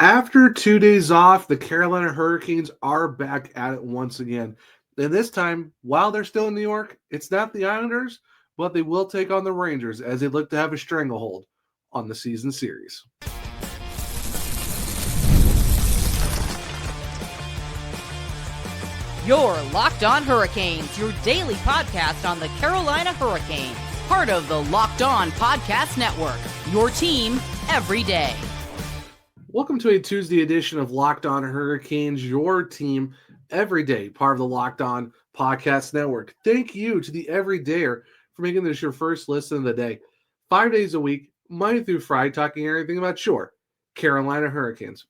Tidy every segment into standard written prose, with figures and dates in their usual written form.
After 2 days off, the Carolina Hurricanes are back at it once again. And this time, while they're still in New York, it's not the Islanders, but they will take on the Rangers as they look to have a stranglehold on the season series. You're Locked On Hurricanes, your daily podcast on the Carolina Hurricanes. Part of the Locked On Podcast Network, your team every day. Welcome to a Tuesday edition of Locked On Hurricanes, your team every day, part of the Locked On Podcast Network. Thank you to the everydayer for making this your first listen of the day. 5 days a week, Monday through Friday, talking everything about your Carolina Hurricanes.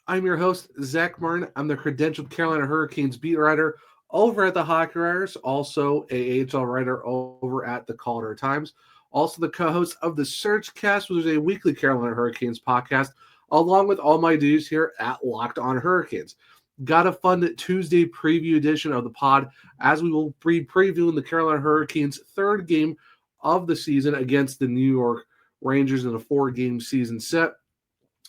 I'm your host, Zach Martin. I'm the credentialed Carolina Hurricanes beat writer over at the Hockey Writers, also a AHL writer over at the Calder Times, also the co-host of the Surgecast, which is a weekly Carolina Hurricanes podcast, along with all my duties here at Locked On Hurricanes. Got a fun Tuesday preview edition of the pod as we will be previewing the Carolina Hurricanes' third game of the season against the New York Rangers in a 4-game season set.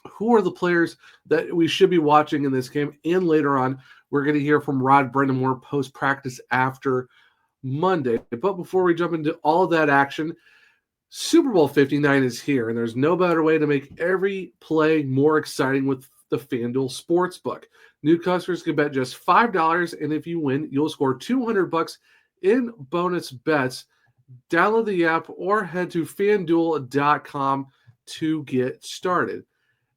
Who are the players that we should be watching in this game? And later on, we're going to hear from Rod Brind'Amour post-practice after Monday. But before we jump into all of that action, Super Bowl 59 is here, and there's no better way to make every play more exciting with the FanDuel Sportsbook. New customers can bet just $5, and if you win, you'll score $200 in bonus bets. Download the app or head to FanDuel.com to get started.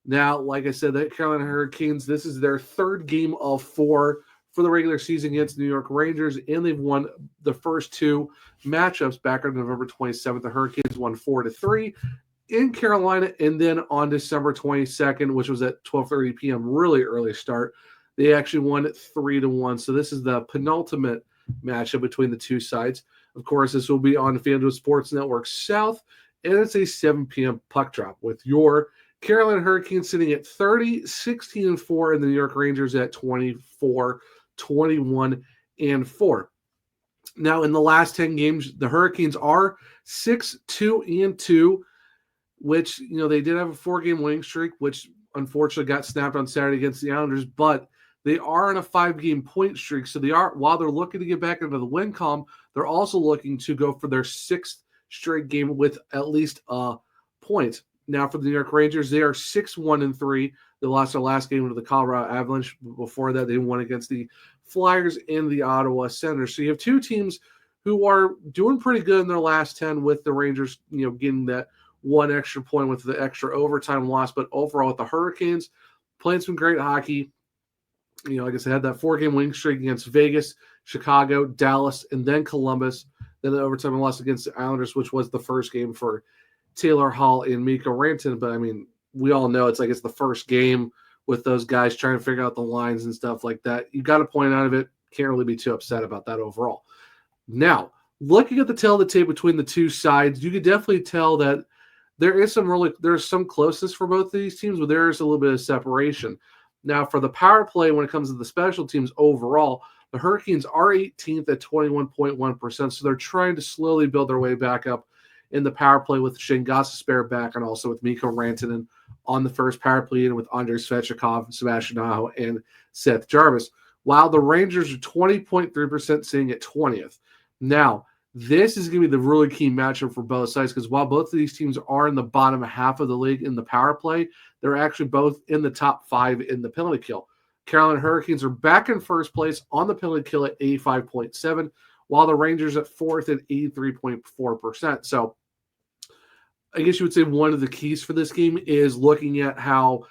Now, like I said, the Carolina Hurricanes, this is their third game of 4 for the regular season against New York Rangers, and they've won the first 2 matchups back on November 27th. The Hurricanes won 4-3 in Carolina, and then on December 22nd, which was at 12:30 p.m., really early start, they actually won 3-1. So this is the penultimate matchup between the two sides. Of course, this will be on FanDuel Sports Network South, and it's a 7 p.m. puck drop with your Carolina Hurricanes sitting at 30-16-4, and the New York Rangers at 24-21-4. Now, in the last 10 games, the Hurricanes are 6-2-2, which, they did have a 4-game winning streak, which unfortunately got snapped on Saturday against the Islanders, but they are on a 5-game point streak. So while they're looking to get back into the win column, they're also looking to go for their 6th straight game with at least a point. Now, for the New York Rangers, they are 6-1-3. They lost their last game to the Colorado Avalanche. Before that, they won against the Flyers and the Ottawa Senators. So you have two teams who are doing pretty good in their last 10, with the Rangers, getting that one extra point with the extra overtime loss. But overall, with the Hurricanes, playing some great hockey. Like I said, had that 4-game winning streak against Vegas, Chicago, Dallas, and then Columbus. Then the overtime loss against the Islanders, which was the first game for Taylor Hall and Mikko Rantanen. But we all know it's the first game with those guys trying to figure out the lines and stuff like that. You got a point out of it. Can't really be too upset about that overall. Now, looking at the tail of the tape between the two sides, you could definitely tell that there's some closeness for both of these teams, but there is a little bit of separation. Now, for the power play, when it comes to the special teams overall, the Hurricanes are 18th at 21.1%, so they're trying to slowly build their way back up in the power play with Shane Gostisbehere back, and also with Mikko Rantanen on the first power play, and with Andrei Svechnikov, Sebastian Aho, and Seth Jarvis, while the Rangers are 20.3%, sitting at 20th. Now, this is going to be the really key matchup for both sides, because while both of these teams are in the bottom half of the league in the power play, they're actually both in the top 5 in the penalty kill. Carolina Hurricanes are back in first place on the penalty kill at 85.7%, while the Rangers at 4th at 83.4%. So I guess you would say one of the keys for this game is looking at how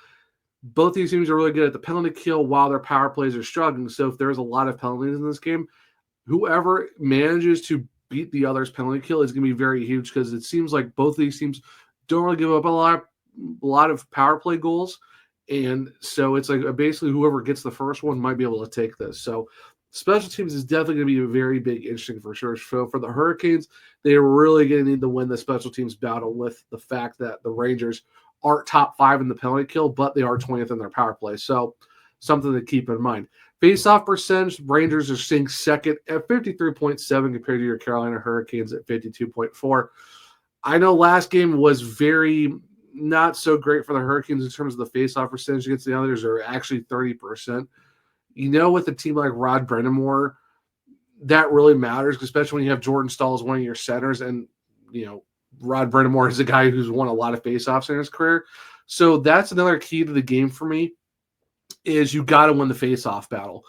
both these teams are really good at the penalty kill while their power plays are struggling. So if there's a lot of penalties in this game, whoever manages to beat the other's penalty kill is going to be very huge, because it seems like both of these teams don't really give up a lot of power play goals. And so it's basically whoever gets the first one might be able to take this. So special teams is definitely going to be a very big, interesting for sure. So for the Hurricanes, they are really going to need to win the special teams battle, with the fact that the Rangers aren't top 5 in the penalty kill, but they are 20th in their power play. So something to keep in mind. Face-off percentage, Rangers are sitting second at 53.7 compared to your Carolina Hurricanes at 52.4. I know last game was very not so great for the Hurricanes in terms of the face-off percentage against the Islanders. Are actually 30%. With a team like Rod Brind'Amour, that really matters, especially when you have Jordan Staal as one of your centers, and Rod Brind'Amour is a guy who's won a lot of face-offs in his career. So that's another key to the game for me, is you got to win the face-off battle.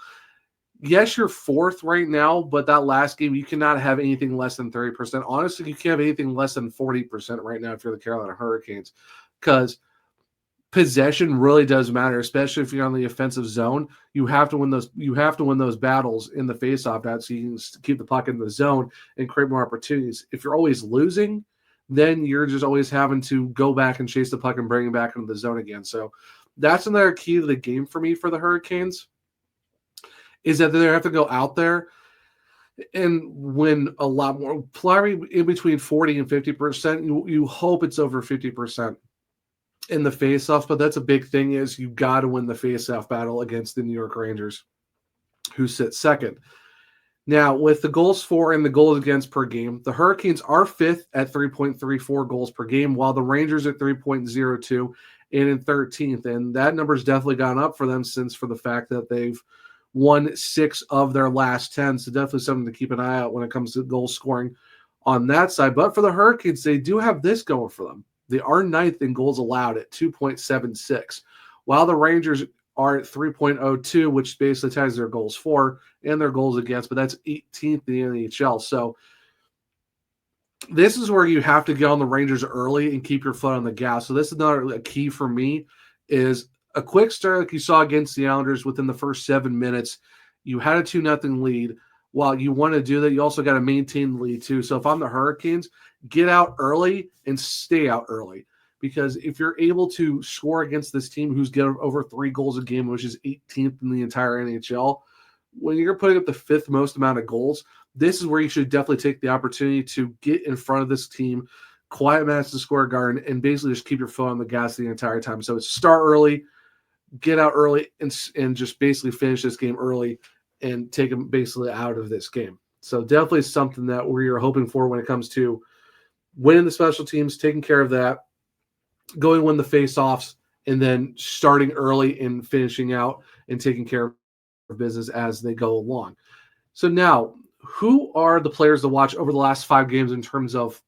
Yes, you're fourth right now, but that last game, you cannot have anything less than 30%. Honestly, you can't have anything less than 40% right now if you're the Carolina Hurricanes, because possession really does matter, especially if you're on the offensive zone. You have to win those. You have to win those battles in the face-off battle, so you can keep the puck in the zone and create more opportunities. If you're always losing, then you're just always having to go back and chase the puck and bring it back into the zone again. So that's another key to the game for me for the Hurricanes, is that they have to go out there and win a lot more, probably in between 40 and 50%. You hope it's over 50% in the face-off, but that's a big thing, is you got to win the face-off battle against the New York Rangers, who sit second. Now, with the goals for and the goals against per game, the Hurricanes are fifth at 3.34 goals per game, while the Rangers at 3.02 and in 13th. And that number's definitely gone up for them for the fact that they've won 6 of their last 10. So definitely something to keep an eye out when it comes to goal scoring on that side. But for the Hurricanes, they do have this going for them. They are ninth in goals allowed at 2.76, while the Rangers are at 3.02, which basically ties their goals for and their goals against, but that's 18th in the NHL. So this is where you have to get on the Rangers early and keep your foot on the gas. So this is another key for me, is a quick start like you saw against the Islanders within the first 7 minutes. You had a 2-0 lead. While you want to do that, you also got to maintain the lead too. So if I'm the Hurricanes, get out early and stay out early. Because if you're able to score against this team who's getting over 3 goals a game, which is 18th in the entire NHL, when you're putting up the 5th most amount of goals, this is where you should definitely take the opportunity to get in front of this team, quiet match the score guard, and basically just keep your foot on the gas the entire time. So it's start early, get out early, and just basically finish this game early and take them basically out of this game. So definitely something that we're hoping for when it comes to winning the special teams, taking care of that, going win the face-offs, and then starting early and finishing out and taking care of business as they go along. So now, who are the players to watch over the last 5 games in terms of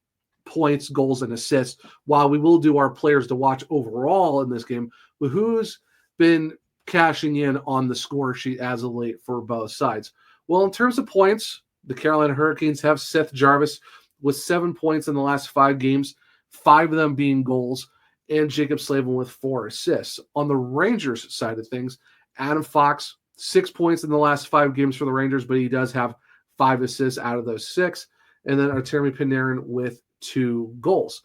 points, goals, and assists? While we will do our players to watch overall in this game, but who's been cashing in on the score sheet as of late for both sides? Well, in terms of points, the Carolina Hurricanes have Seth Jarvis with 7 points in the last 5 games, 5 of them being goals, and Jacob Slavin with 4 assists. On the Rangers side of things, Adam Fox, 6 points in the last 5 games for the Rangers, but he does have 5 assists out of those 6. And then Artemi Panarin with 2 goals.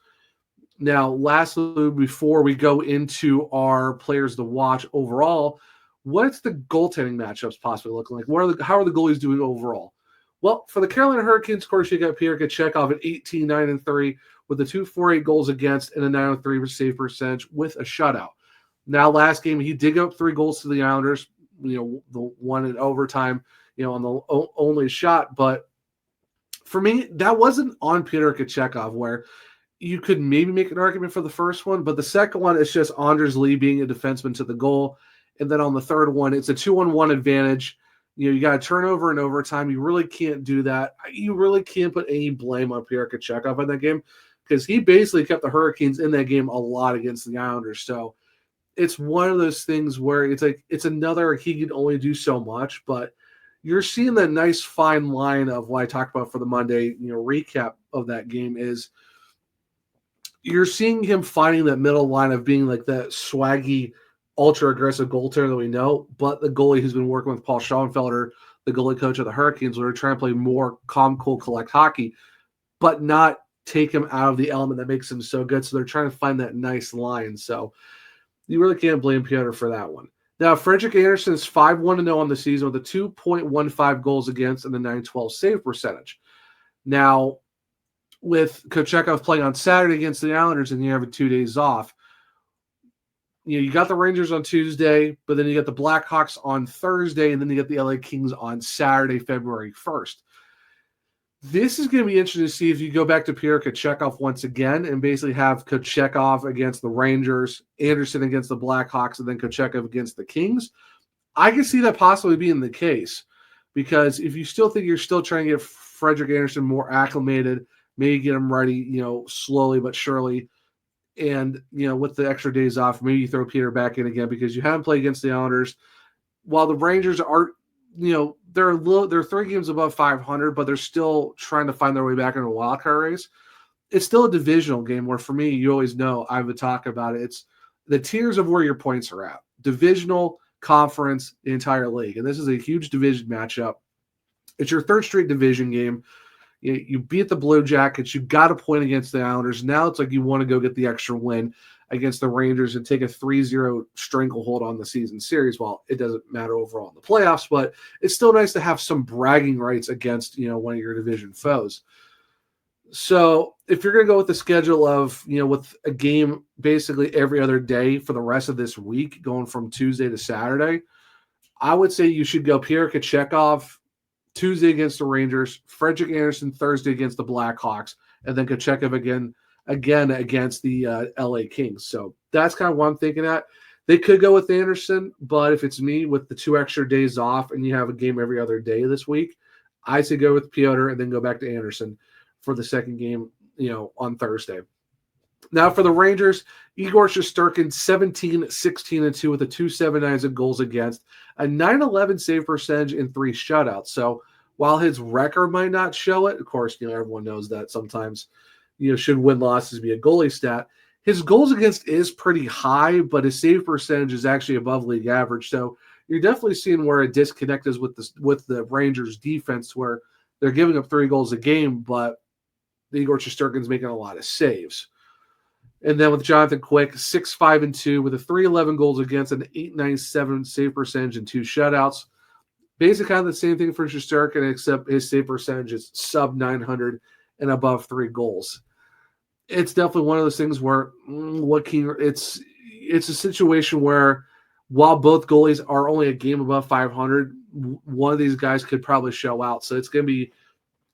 Now, lastly, before we go into our players to watch overall, what's the goaltending matchups possibly looking like? How are the goalies doing overall? Well, for the Carolina Hurricanes, of course, you got Pierre Kachekov at 18, 9, and 3 with the 2.48 goals against and a 903 save percentage with a shutout. Now, last game, he did go up 3 goals to the Islanders, the one in overtime, on the only shot. But for me, that wasn't on Peter Kachekov, where you could maybe make an argument for the first one, but the second one is just Anders Lee being a defenseman to the goal. And then on the third one, it's a 2-on-1 advantage. You got a turnover in overtime. You really can't do that. You really can't put any blame on Pierre Kachekov in that game, because he basically kept the Hurricanes in that game a lot against the Islanders. So it's one of those things where it's another, he can only do so much, but you're seeing that nice fine line of what I talked about for the Monday, recap of that game, is you're seeing him finding that middle line of being like that swaggy, ultra-aggressive goaltender that we know, but the goalie who's been working with Paul Schoenfelder, the goalie coach of the Hurricanes, where they're trying to play more calm, cool, collect hockey, but not take him out of the element that makes him so good. So they're trying to find that nice line. So you really can't blame Piotr for that one. Now, Frederick Anderson is 5-1-0 on the season with a 2.15 goals against and a 912 save percentage. Now, with Kochekov playing on Saturday against the Islanders and you have 2 days off, you got the Rangers on Tuesday, but then you got the Blackhawks on Thursday, and then you got the LA Kings on Saturday, February 1st. This is going to be interesting to see if you go back to Pierre Kochetkov once again and basically have Kochetkov against the Rangers, Anderson against the Blackhawks, and then Kochetkov against the Kings. I can see that possibly being the case because if you still think you're still trying to get Frederik Andersen more acclimated, maybe get him ready, slowly but surely, and, with the extra days off, maybe you throw Peter back in again because you haven't played against the Islanders. While the Rangers are they're 3 games above 500, but they're still trying to find their way back into a wild card race. It's still a divisional game where, for me, you always know I would talk about it. It's the tiers of where your points are at: divisional, conference, the entire league. And this is a huge division matchup. It's your third straight division game. You beat the Blue Jackets. You got a point against the Islanders. Now it's like you want to go get the extra win against the Rangers and take a 3-0 stranglehold on the season series. Well, it doesn't matter overall in the playoffs, but it's still nice to have some bragging rights against, one of your division foes. So if you're going to go with the schedule of, with a game basically every other day for the rest of this week, going from Tuesday to Saturday, I would say you should go Pierre Kochetkov Tuesday against the Rangers, Frederik Andersen Thursday against the Blackhawks, and then Kochetkov again against the LA Kings. So that's kind of what I'm thinking at. They could go with Anderson, but if it's me with the 2 extra days off and you have a game every other day this week, I say go with Piotr and then go back to Anderson for the second game, on Thursday. Now for the Rangers, Igor Shesterkin, 17-16-2 with a 2.79 of goals against, a 9.11 save percentage and 3 shutouts. So while his record might not show it, of course, everyone knows that sometimes, should win-losses be a goalie stat. His goals against is pretty high, but his save percentage is actually above league average. So you're definitely seeing where a disconnect is with the Rangers defense, where they're giving up 3 goals a game, but Igor Shesterkin's making a lot of saves. And then with Jonathan Quick, 6-5-2 with a 3.11 goals against, an 8.97 save percentage and 2 shutouts. Basically kind of the same thing for Shesterkin, except his save percentage is sub 900 and above 3 goals. It's definitely one of those things where it's a situation where while both goalies are only a game above 500, one of these guys could probably show out. So it's going to be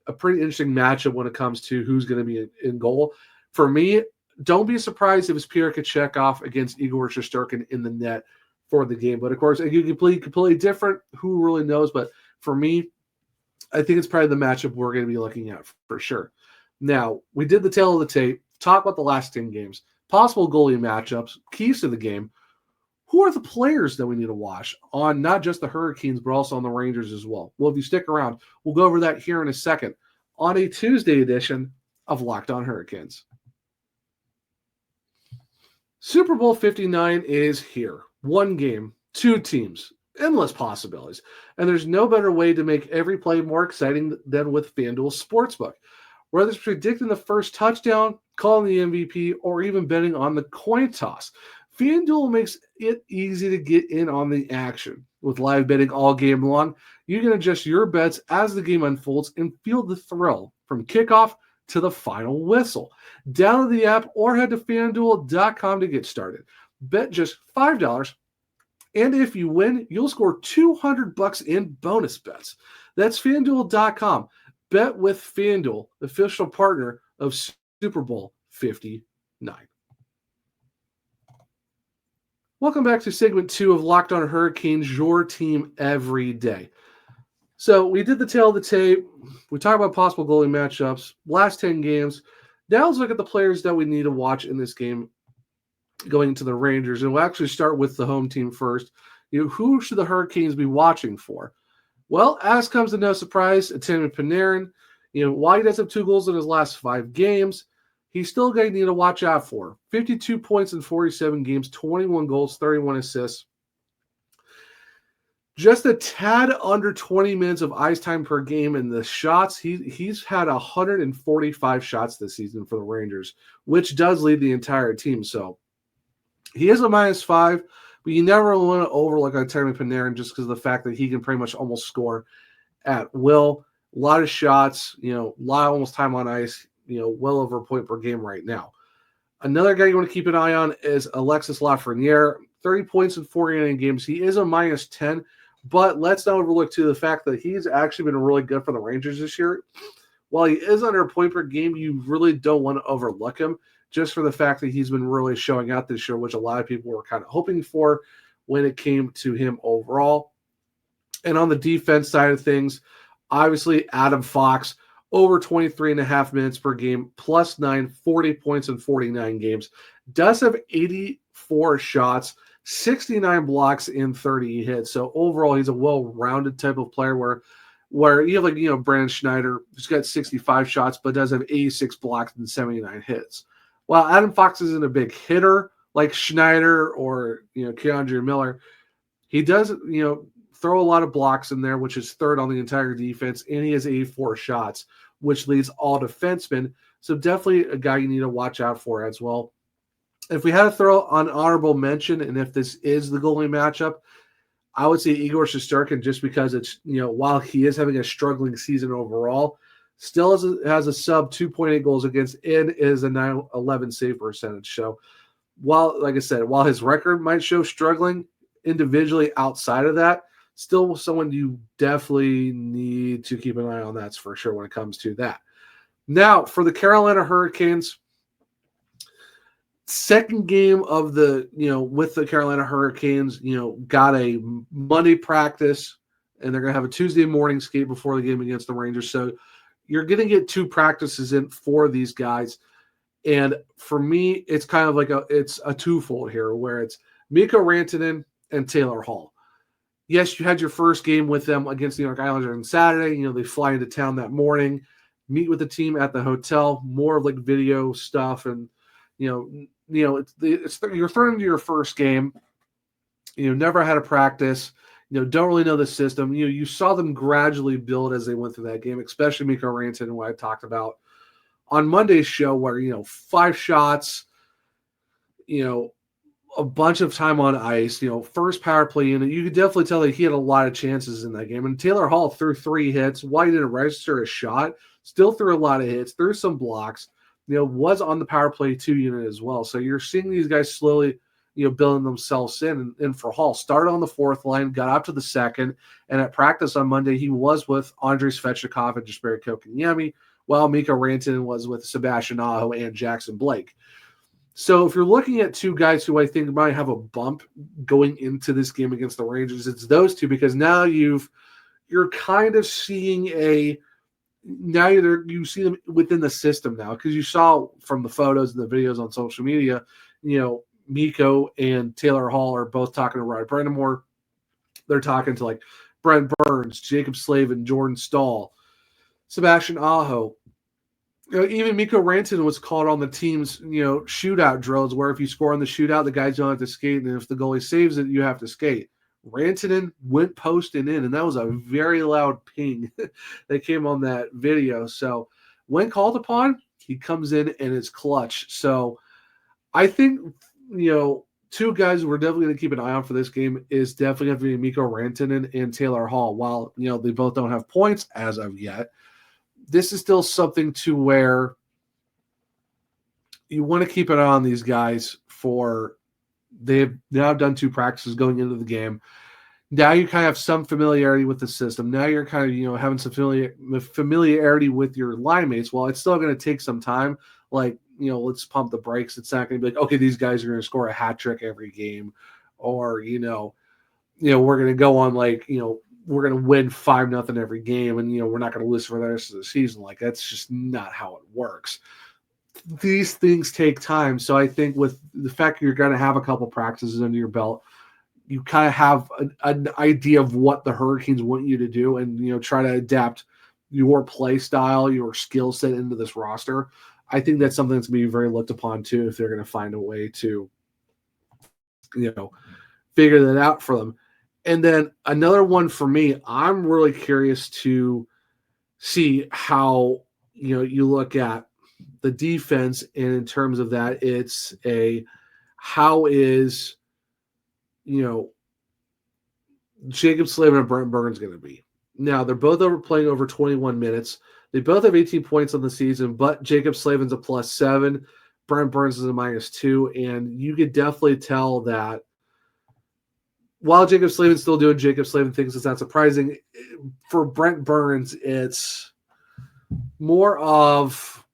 a pretty interesting matchup when it comes to who's going to be in goal. For me, don't be surprised if it's Pierre Kochetkov against Igor Shesterkin in the net for the game. But, of course, you can play completely different. Who really knows? But for me, I think it's probably the matchup we're going to be looking at for sure. Now, we did the tail of the tape, talk about the last 10 games, possible goalie matchups, keys to the game. Who are the players that we need to watch on not just the Hurricanes, but also on the Rangers as well? Well, if you stick around, we'll go over that here in a second on a Tuesday edition of Locked On Hurricanes. Super Bowl 59 is here. 1 game, 2 teams, endless possibilities. And there's no better way to make every play more exciting than with FanDuel Sportsbook. Whether it's predicting the first touchdown, calling the MVP, or even betting on the coin toss, FanDuel makes it easy to get in on the action. With live betting all game long, you can adjust your bets as the game unfolds and feel the thrill from kickoff to the final whistle. Download the app or head to FanDuel.com to get started. Bet just $5, and if you win, you'll score $200 in bonus bets. That's FanDuel.com. Bet with FanDuel, official partner of Super Bowl 59. Welcome back to segment 2 of Locked On Hurricanes, your team every day. So we did the tail of the tape. We talked about possible goalie matchups, last 10 games. Now let's look at the players that we need to watch in this game going into the Rangers. And we'll actually start with the home team first. Who should the Hurricanes be watching for? Well, as comes to no surprise, Artemi Panarin. While he does have 2 goals in his last 5 games, he's still going to need to watch out for. 52 points in 47 games, 21 goals, 31 assists. Just a tad under 20 minutes of ice time per game, and the shots, he's had 145 shots this season for the Rangers, which does lead the entire team. So he is a -5, but you never want to overlook Artemi Panarin just because of the fact that he can pretty much almost score at will. A lot of shots, almost time on ice, well over a point per game right now. Another guy you want to keep an eye on is Alexis Lafreniere, 30 points in 49 games. He is a -10, but let's not overlook, too, the fact that he's actually been really good for the Rangers this year. while he is under a point per game, you really don't want to overlook him just for the fact that he's been really showing out this year, which a lot of people were kind of hoping for when it came to him overall. And on the defense side of things, obviously Adam Fox, over 23 and a half minutes per game, plus 9, 40 points in 49 games, does have 84 shots, 69 blocks in 30 hits. So overall, he's a well-rounded type of player where you have Brandon Schneider, who's got 65 shots, but does have 86 blocks and 79 hits. While Adam Fox isn't a big hitter like Schneider or, Keandre Miller, he does, throw a lot of blocks in there, which is third on the entire defense, and he has 84 shots, which leads all defensemen. So definitely a guy you need to watch out for as well. If we had to throw an honorable mention, and if this is the goalie matchup, I would say Igor Shesterkin, just because it's, while he is having a struggling season overall, still has a sub 2.8 goals against and is a 911 save percentage. So like I said, while his record might show struggling individually outside of that, still someone you definitely need to keep an eye on. That's for sure when it comes to that. Now, for the Carolina Hurricanes, second game of with the Carolina Hurricanes, got a Monday practice, and they're going to have a Tuesday morning skate before the game against the Rangers. So you're going to get 2 practices in for these guys. And for me, it's kind of it's a twofold here, where it's Mikko Rantanen and Taylor Hall. Yes, you had your first game with them against the New York Islanders on Saturday. They fly into town that morning, meet with the team at the hotel, more of video stuff, and you're thrown into your first game. Never had a practice. Don't really know the system. You saw them gradually build as they went through that game, especially Mikko Rantanen, what I talked about on Monday's show, where 5 shots, a bunch of time on ice, first power play unit. You could definitely tell that he had a lot of chances in that game. And Taylor Hall threw 3 hits. While he didn't register a shot, still threw a lot of hits, threw some blocks, was on the power play 2 unit as well. So you're seeing these guys slowly, building themselves in. And for Hall, started on the 4th line, got up to the 2nd. And at practice on Monday, he was with Andrei Svechnikov and Jesperi Kotkaniemi, while Mikko Rantanen was with Sebastian Aho and Jackson Blake. So if you're looking at 2 guys who I think might have a bump going into this game against the Rangers, it's those 2, because now you're kind of seeing you see them within the system now, because you saw from the photos and the videos on social media, Mikko and Taylor Hall are both talking to Rod Brind'Amour. They're talking to Brent Burns, Jacob Slavin, Jordan Staal, Sebastian Aho. Even Mikko Rantanen was called on the team's, shootout drills, where if you score on the shootout, the guys don't have to skate, and if the goalie saves it, you have to skate. Rantanen went posting in, and that was a very loud ping that came on that video. So when called upon, he comes in and is clutch. So I think, 2 guys we're definitely going to keep an eye on for this game is definitely going to be Mikko Rantanen and Taylor Hall. While, they both don't have points as of yet, this is still something to where you want to keep an eye on these guys for they've now done 2 practices going into the game. Now you kind of have some familiarity with the system. Now you're kind of, having some familiarity with your line mates. While it's still going to take some time, let's pump the brakes. It's not going to be okay, these guys are going to score a hat trick every game, or, we're going to go on we're going to win 5-0 every game, and we're not going to lose for the rest of the season. That's just not how it works. These things take time. So I think with the fact you're going to have a couple practices under your belt, you kind of have an idea of what the Hurricanes want you to do, and try to adapt your play style, your skill set into this roster. I think that's something that's going to be very looked upon too, if they're going to find a way to figure that out for them. And then another one for me, I'm really curious to see how, you look at the defense. And in terms of that, it's how is, Jacob Slavin and Brent Burns going to be? Now, they're both playing over 21 minutes. They both have 18 points on the season, but Jacob Slavin's a +7. Brent Burns is a -2. And you could definitely tell that while Jacob Slavin's still doing Jacob Slavin things, it's not surprising. For Brent Burns, it's more of,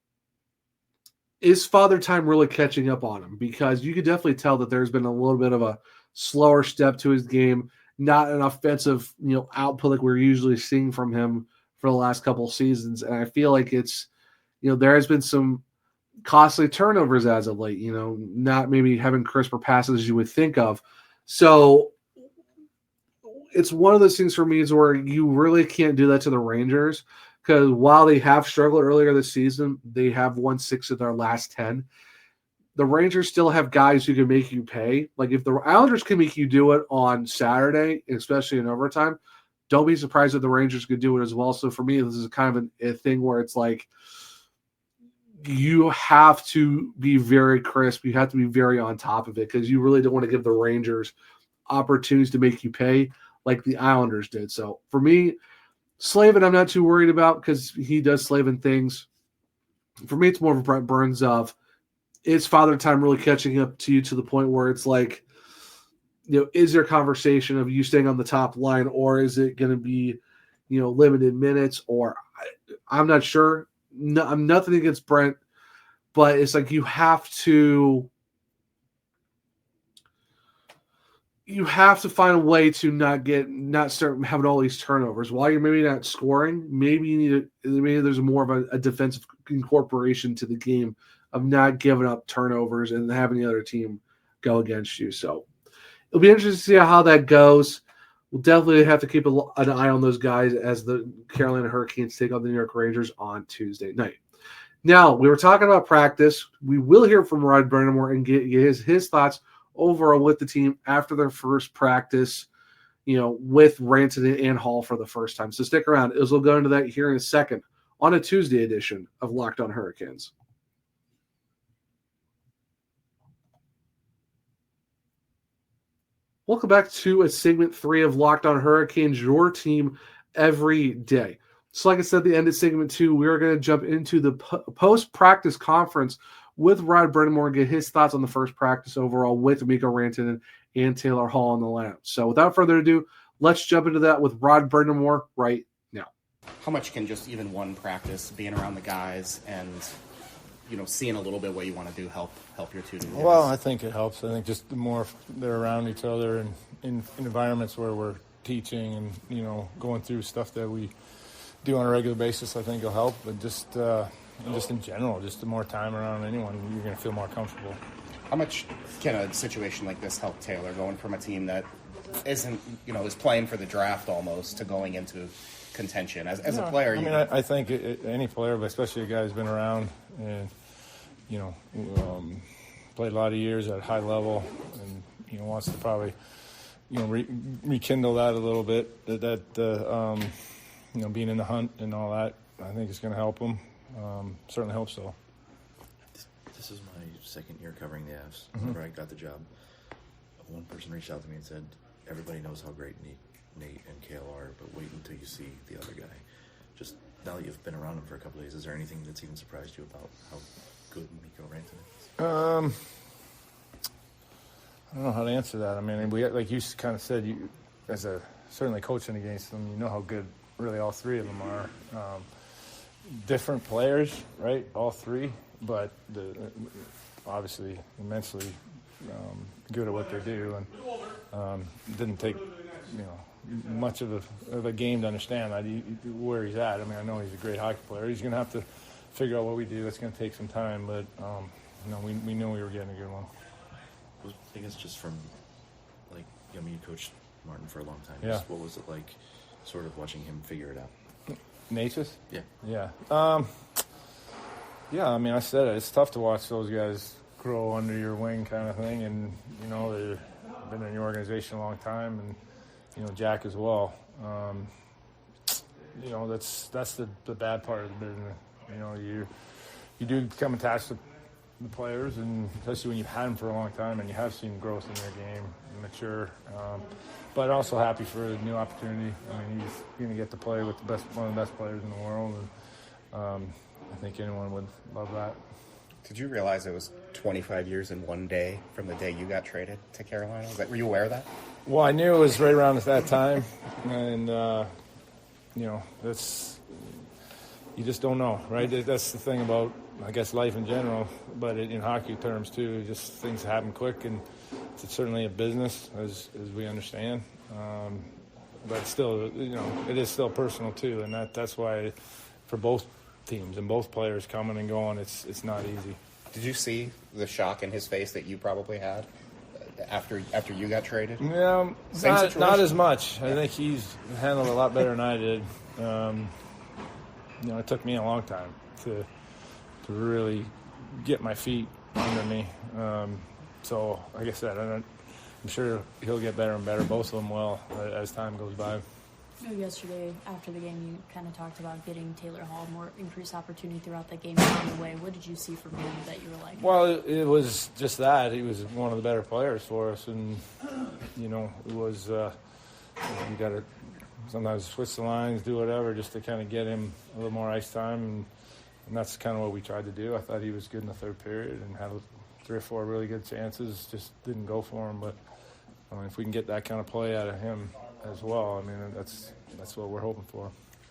is Father Time really catching up on him? Because you could definitely tell that there's been a little bit of a slower step to his game, not an offensive, output like we're usually seeing from him for the last couple of seasons. And I feel like it's, there has been some costly turnovers as of late, not maybe having crisper passes as you would think of. So it's one of those things for me is where you really can't do that to the Rangers, because while they have struggled earlier this season, they have won 6 of their last 10. The Rangers still have guys who can make you pay. Like if the Islanders can make you do it on Saturday, especially in overtime, don't be surprised if the Rangers could do it as well. So for me, this is kind of a thing where it's like you have to be very crisp. You have to be very on top of it, because you really don't want to give the Rangers opportunities to make you pay like the Islanders did. So for me, Slavin, I'm not too worried about because he does Slavin things. For me, it's more of a Brent Burns of, is Father Time really catching up to you to the point where it's like, is there a conversation of you staying on the top line, or is it going to be, limited minutes? Or I'm not sure. No, I'm nothing against Brent, but it's like you have to find a way to not start having all these turnovers while you're maybe not scoring. Maybe there's more of a defensive incorporation to the game of not giving up turnovers and having the other team go against you. So it'll be interesting to see how that goes. We'll definitely have to keep an eye on those guys as the Carolina Hurricanes take on the New York Rangers on Tuesday night. Now, we were talking about practice. We will hear from Rod Brind'Amour and get his thoughts overall with the team after their first practice, with Rantanen and Hall for the first time. So stick around, as we'll go into that here in a second on a Tuesday edition of Locked On Hurricanes. Welcome back to segment 3 of Locked On Hurricanes, your team every day. So like I said, at the end of segment 2, we're going to jump into the post-practice conference with Rod Brind'Amour and get his thoughts on the first practice overall with Mikko Rantanen and Taylor Hall in the lineup. So without further ado, let's jump into that with Rod Brind'Amour right now. How much can just even one practice, being around the guys and seeing a little bit what you want to do help your two together? Well, I think it helps. I think just the more they're around each other and in environments where we're teaching and, going through stuff that we do on a regular basis, I think will help. But just in general, just the more time around anyone, you're going to feel more comfortable. How much can a situation like this help Taylor, going from a team that isn't, is playing for the draft almost to going into contention as a player? I think any player, but especially a guy who's been around and, played a lot of years at a high level and, wants to probably, rekindle that a little bit, being in the hunt and all that, I think it's going to help him. Certainly hope so. This is my second year covering the Avs. Whenever I got the job, one person reached out to me and said, everybody knows how great Nate and Kale are, but wait until you see the other guy. Just now that you've been around him for a couple of days, is there anything that's even surprised you about how good Mikko Rantanen is? I don't know how to answer that. We, like you kind of said, you certainly coaching against them, you know how good really all three of them are. Different players, right? All three, but obviously immensely good at what they do, and didn't take much of a game to understand where he's at. I know he's a great hockey player. He's going to have to figure out what we do. It's going to take some time, but we knew we were getting a good one. I guess just from you coached Martin for a long time. Yeah. What was it like, sort of watching him figure it out? Natchez? Yeah. Yeah. I said it. It's tough to watch those guys grow under your wing kind of thing. And, they've been in your organization a long time. And, Jack as well. That's the bad part of the business. You do become attached to the players, and especially when you've had them for a long time and you have seen growth in their game, mature. But also happy for a new opportunity. He's going to get to play with one of the best players in the world, and I think anyone would love that. Did you realize it was 25 years in one day from the day you got traded to Carolina? Were you aware of that? Well, I knew it was right around at that time, and that's you just don't know, right? That's the thing about, I guess, life in general, but in hockey terms too. Just things happen quick, and it's certainly a business, as we understand. But still, it is still personal too, and that's why for both teams and both players coming and going, it's not easy. Did you see the shock in his face that you probably had after you got traded? Yeah, not as much. I think he's handled it a lot better than I did. It took me a long time to really get my feet under me. So, like I said, I'm sure he'll get better and better. Both of them will as time goes by. Yesterday, after the game, you kind of talked about getting Taylor Hall more increased opportunity throughout the game down the way. What did you see from him that you were like? Well, it was just that. He was one of the better players for us. And, it was you got to sometimes switch the lines, do whatever, just to kind of get him a little more ice time. And that's kind of what we tried to do. I thought he was good in the third period and had 3 or 4 really good chances. Just didn't go for him. But, if we can get that kind of play out of him as well, that's what we're hoping for.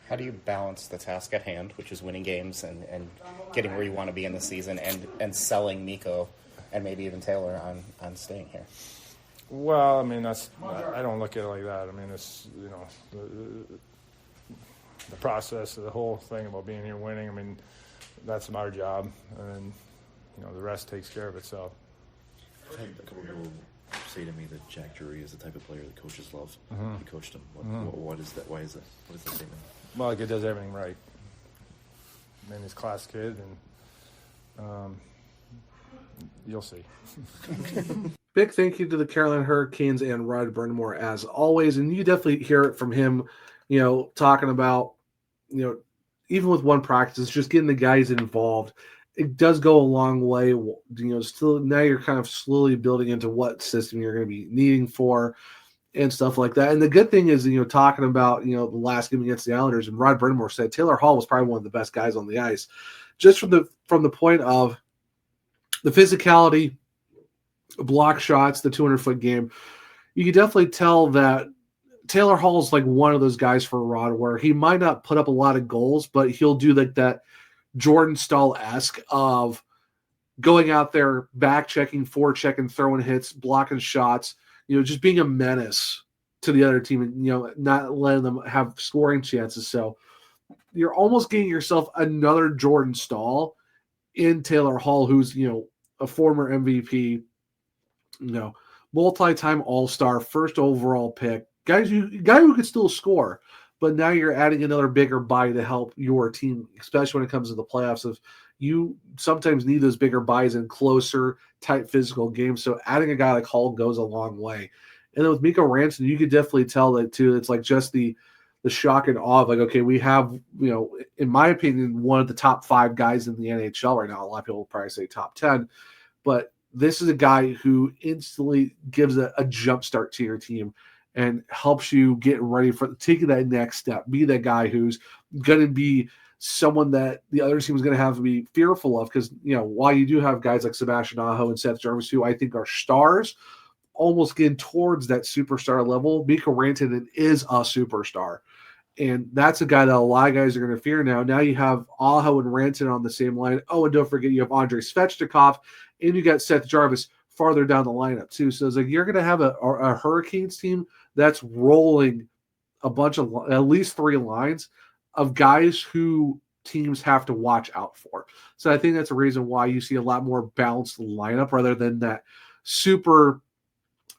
How do you balance the task at hand, which is winning games and getting where you want to be in the season, and selling Mikko and maybe even Taylor on staying here? Well, I don't look at it like that. It's, the process of the whole thing about being here winning, that's our job, and, the rest takes care of itself. I've had a couple of people say to me that Jack Jarvy is the type of player that coaches love. Mm-hmm. You coached him. What is that? Why is that? What is that statement? Well, he does everything right. He's a class kid, and you'll see. Big thank you to the Carolina Hurricanes and Rod Brind'Amour as always. And you definitely hear it from him, talking about, even with one practice, just getting the guys involved. It does go a long way. Still now you're kind of slowly building into what system you're going to be needing for and stuff like that. And the good thing is, talking about, the last game against the Islanders, and Rod Brind'Amour said Taylor Hall was probably one of the best guys on the ice, just from the point of the physicality, block shots, the 200-foot game. You can definitely tell that Taylor Hall is like one of those guys for Rod, where he might not put up a lot of goals, but he'll do like that Jordan Stahl-esque of going out there, back checking, forechecking, throwing hits, blocking shots, just being a menace to the other team and, not letting them have scoring chances. So you're almost getting yourself another Jordan Stahl in Taylor Hall, who's, a former MVP, multi-time All-Star, first overall pick, guy who could still score. But now you're adding another bigger body to help your team, especially when it comes to the playoffs. If you sometimes need those bigger bodies in closer, tight physical games. So adding a guy like Hall goes a long way. And then with Mikko Rantanen, you could definitely tell that too. It's like just the shock and awe of like, okay, we have, in my opinion, one of the top 5 guys in the NHL right now. A lot of people will probably say top 10. But this is a guy who instantly gives a jump start to your team and helps you get ready for taking that next step. Be that guy who's going to be someone that the other team is going to have to be fearful of, because, while you do have guys like Sebastian Aho and Seth Jarvis, who I think are stars, almost getting towards that superstar level, Mikko Rantanen is a superstar. And that's a guy that a lot of guys are going to fear now. Now you have Aho and Rantanen on the same line. Oh, and don't forget you have Andrei Svechnikov, and you got Seth Jarvis farther down the lineup too. So it's like you're going to have a Hurricanes team that's rolling a bunch of at least 3 lines of guys who teams have to watch out for. So I think that's a reason why you see a lot more balanced lineup rather than that super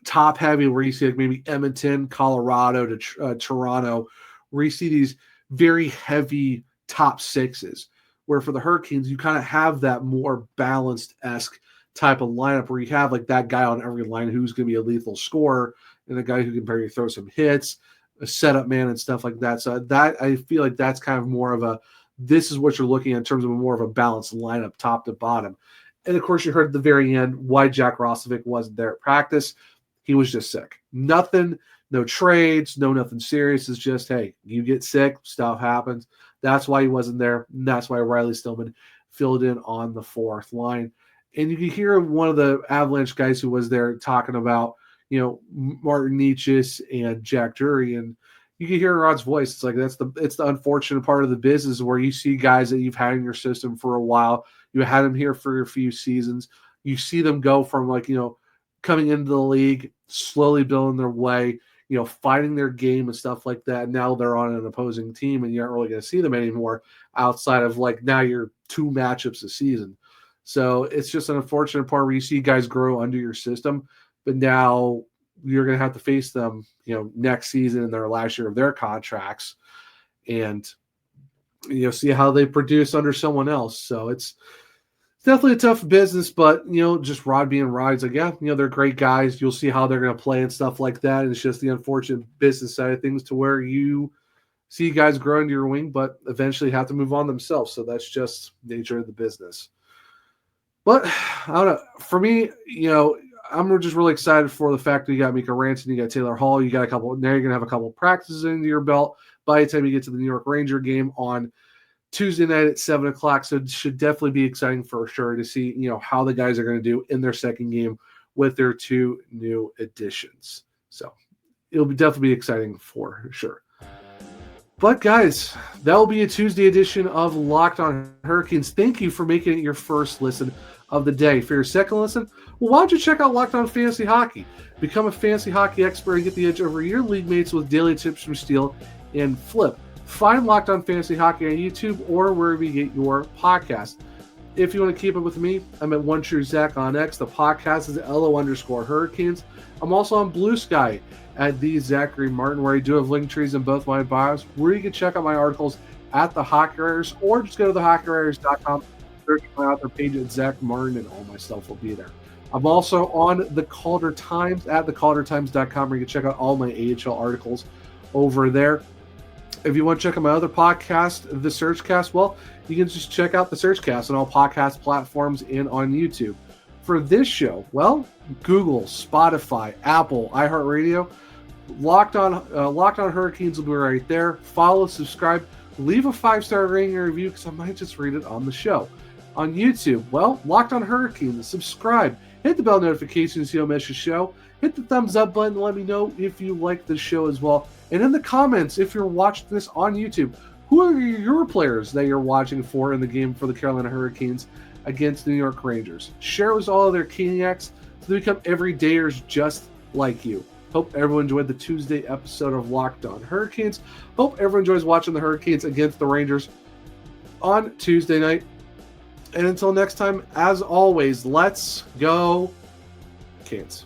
top heavy where you see like maybe Edmonton, Colorado to Toronto, where you see these very heavy top 6s, where for the Hurricanes, you kind of have that more balanced-esque type of lineup where you have like that guy on every line who's going to be a lethal scorer and a guy who can maybe throw some hits, a setup man and stuff like that. So that I feel like that's kind of more of this is what you're looking at in terms of more of a balanced lineup top to bottom. And of course you heard at the very end why Jack Roslovic wasn't there at practice. He was just sick. Nothing, no trades, nothing serious. It's just, hey, you get sick, stuff happens. That's why he wasn't there. And that's why Riley Stillman filled in on the 4th line. And you can hear one of the Avalanche guys who was there talking about, Martin Necas and Jack Drury. And, you can hear Rod's voice. It's like it's the unfortunate part of the business where you see guys that you've had in your system for a while. You had them here for a few seasons. You see them go from coming into the league, slowly building their way, finding their game and stuff like that. Now they're on an opposing team, and you aren't really going to see them anymore outside of now you're 2 matchups a season. So it's just an unfortunate part where you see guys grow under your system, but now you're going to have to face them, next season in their last year of their contracts, and see how they produce under someone else. So it's definitely a tough business, but just Rod being Rod, it's like, yeah, they're great guys. You'll see how they're going to play and stuff like that. And it's just the unfortunate business side of things to where you see guys grow into your wing, but eventually have to move on themselves. So that's just nature of the business. But I don't know. For me, I'm just really excited for the fact that you got Mika Ranson, you got Taylor Hall, you got a couple. Now you're gonna have a couple of practices into your belt by the time you get to the New York Ranger game on Tuesday night at 7:00. So it should definitely be exciting for sure to see how the guys are going to do in their second game with their 2 new additions. So it'll definitely be exciting for sure. But guys, that will be a Tuesday edition of Locked On Hurricanes. Thank you for making it your first listen of the day. For your second listen, well, why don't you check out Locked On Fantasy Hockey? Become a fantasy hockey expert and get the edge over your league mates with daily tips from Steal and Flip. Find Locked On Fantasy Hockey on YouTube or wherever you get your podcast. If you want to keep up with me, I'm at OneTrueZach on X. The podcast is @LO_Hurricanes. I'm also on Blue Sky at the Zachary Martin, where I do have link trees in both my bios, where you can check out my articles at the Hockey Writers, or just go to thehockeywriters.com, search my author page at Zach Martin, and all my stuff will be there. I'm also on the Calder Times at thecaldertimes.com, where you can check out all my AHL articles over there. If you want to check out my other podcast, The Surgecast, well, you can just check out The Surgecast on all podcast platforms and on YouTube. For this show, well, Google, Spotify, Apple, iHeartRadio, Locked On Hurricanes will be right there. Follow, subscribe, leave a 5-star rating and review because I might just read it on the show. On YouTube, well, Locked On Hurricanes, subscribe, hit the bell notifications so you don't miss the show, hit the thumbs up button, let me know if you like the show as well. And in the comments, if you're watching this on YouTube, who are your players that you're watching for in the game for the Carolina Hurricanes against the New York Rangers? Share with all of their Keniacs so they become everydayers just like you. Hope everyone enjoyed the Tuesday episode of Locked On Hurricanes. Hope everyone enjoys watching the Hurricanes against the Rangers on Tuesday night. And until next time, as always, let's go Canes.